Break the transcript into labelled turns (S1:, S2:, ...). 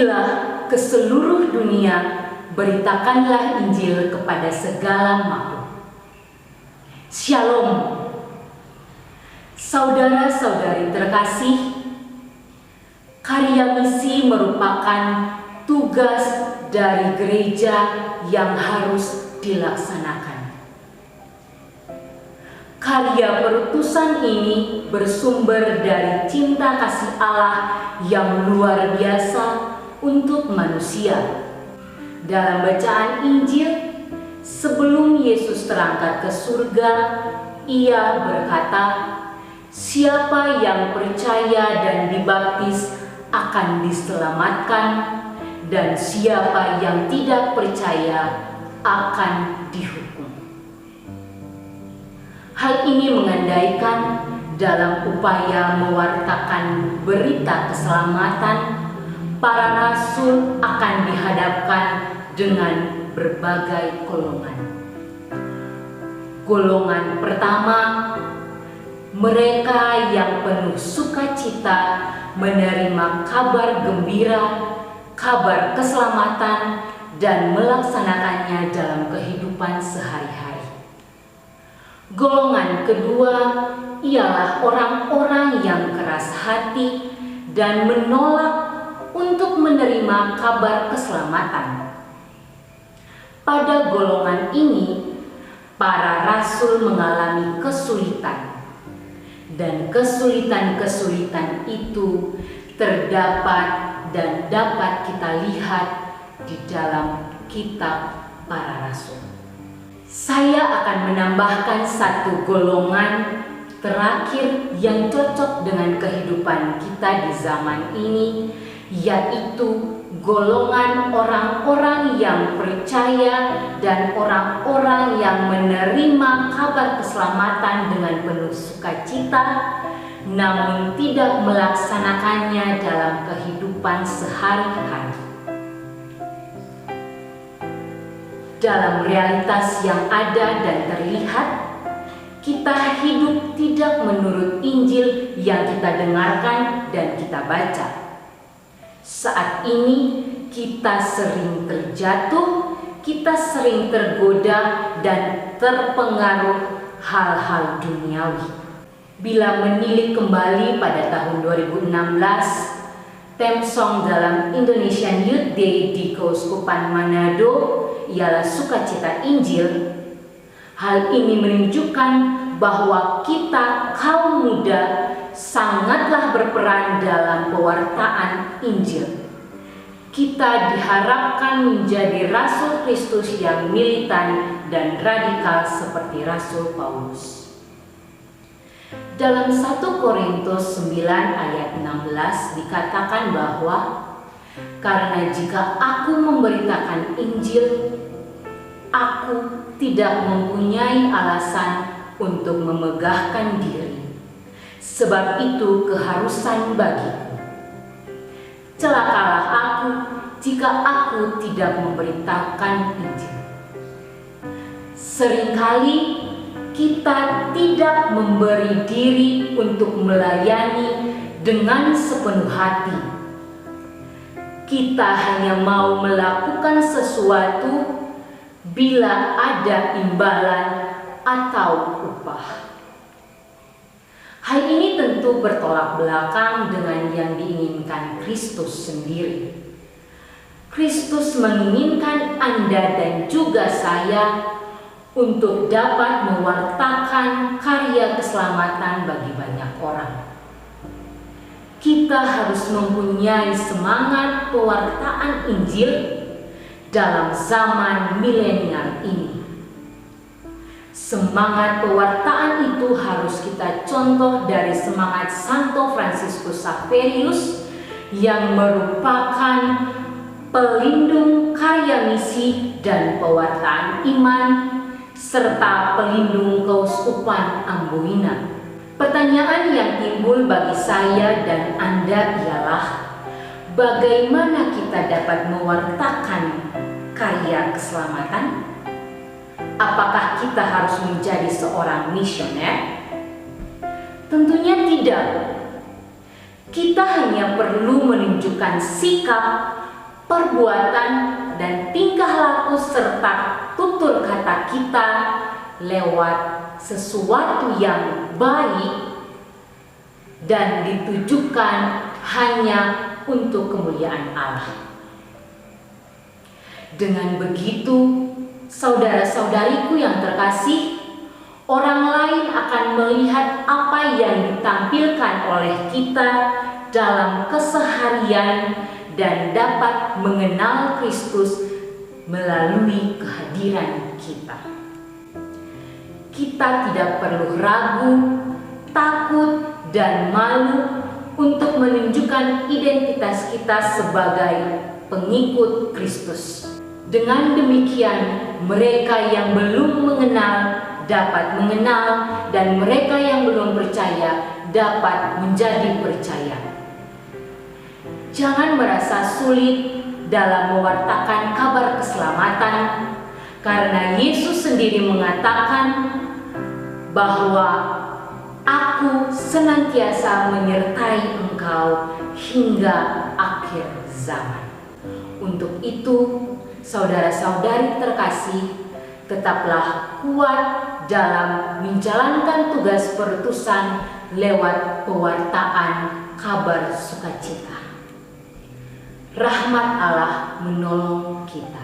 S1: Pergilah ke seluruh dunia, beritakanlah Injil kepada segala makhluk. Shalom. Saudara-saudari terkasih, karya misi merupakan tugas dari gereja yang harus dilaksanakan. Karya perutusan ini bersumber dari cinta kasih Allah yang luar biasa untuk manusia. Dalam bacaan Injil, sebelum Yesus terangkat ke surga, Ia berkata, "Siapa yang percaya dan dibaptis akan diselamatkan, dan siapa yang tidak percaya akan dihukum." Hal ini mengandaikan dalam upaya mewartakan berita keselamatan, para rasul akan dihadapkan dengan berbagai golongan. Golongan pertama, mereka yang penuh sukacita menerima kabar gembira, kabar keselamatan, dan melaksanakannya dalam kehidupan sehari-hari. Golongan kedua ialah orang-orang yang keras hati dan menolak untuk menerima kabar keselamatan. Pada golongan ini, para rasul mengalami kesulitan, dan kesulitan-kesulitan itu terdapat dan dapat kita lihat di dalam kitab para rasul. Saya akan menambahkan satu golongan terakhir yang cocok dengan kehidupan kita di zaman ini, yaitu golongan orang-orang yang percaya dan orang-orang yang menerima kabar keselamatan dengan penuh sukacita, namun tidak melaksanakannya dalam kehidupan sehari-hari. Dalam realitas yang ada dan terlihat, kita hidup tidak menurut Injil yang kita dengarkan dan kita baca. Saat ini kita sering terjatuh, kita sering tergoda dan terpengaruh hal-hal duniawi. Bila menilik kembali pada tahun 2016, theme song dalam Indonesian Youth Day di Keuskupan Manado ialah Sukacita Injil. Hal ini menunjukkan bahwa kita kaum muda sangatlah berperan dalam pewartaan Injil. Kita diharapkan menjadi rasul Kristus yang militan dan radikal seperti Rasul Paulus. Dalam 1 Korintus 9 ayat 16 dikatakan bahwa karena jika aku memberitakan Injil, aku tidak mempunyai alasan untuk memegahkan diri, sebab itu keharusan bagiku. Celakalah aku jika aku tidak memberitakan Injil. Seringkali kita tidak memberi diri untuk melayani dengan sepenuh hati. Kita hanya mau melakukan sesuatu bila ada imbalan atau upah. Hal ini tentu bertolak belakang dengan yang diinginkan Kristus sendiri. Kristus menginginkan Anda dan juga saya untuk dapat mewartakan karya keselamatan bagi banyak orang. Kita harus mempunyai semangat pewartaan Injil dalam zaman milenial ini. Semangat pewartaan itu harus kita contoh dari semangat Santo Fransiskus Xaverius yang merupakan pelindung karya misi dan pewartaan iman serta pelindung Keuskupan Amboina. Pertanyaan yang timbul bagi saya dan Anda ialah, bagaimana kita dapat mewartakan karya keselamatan? Apakah kita harus menjadi seorang misioner? Tentunya tidak. Kita hanya perlu menunjukkan sikap perbuatan, dan tingkah laku serta tutur kata kita lewat sesuatu yang baik dan ditujukan hanya untuk kemuliaan Allah. Dengan begitu, saudara-saudariku yang terkasih, orang lain akan melihat apa yang ditampilkan oleh kita dalam keseharian dan dapat mengenal Kristus melalui kehadiran kita. Kita tidak perlu ragu, takut, dan malu untuk menunjukkan identitas kita sebagai pengikut Kristus. Dengan demikian, mereka yang belum mengenal dapat mengenal, dan mereka yang belum percaya dapat menjadi percaya. Jangan merasa sulit dalam mewartakan kabar keselamatan, karena Yesus sendiri mengatakan bahwa Aku senantiasa menyertai engkau hingga akhir zaman. Untuk itu, saudara-saudari terkasih, tetaplah kuat dalam menjalankan tugas perutusan lewat pewartaan kabar sukacita. Rahmat Allah menolong kita.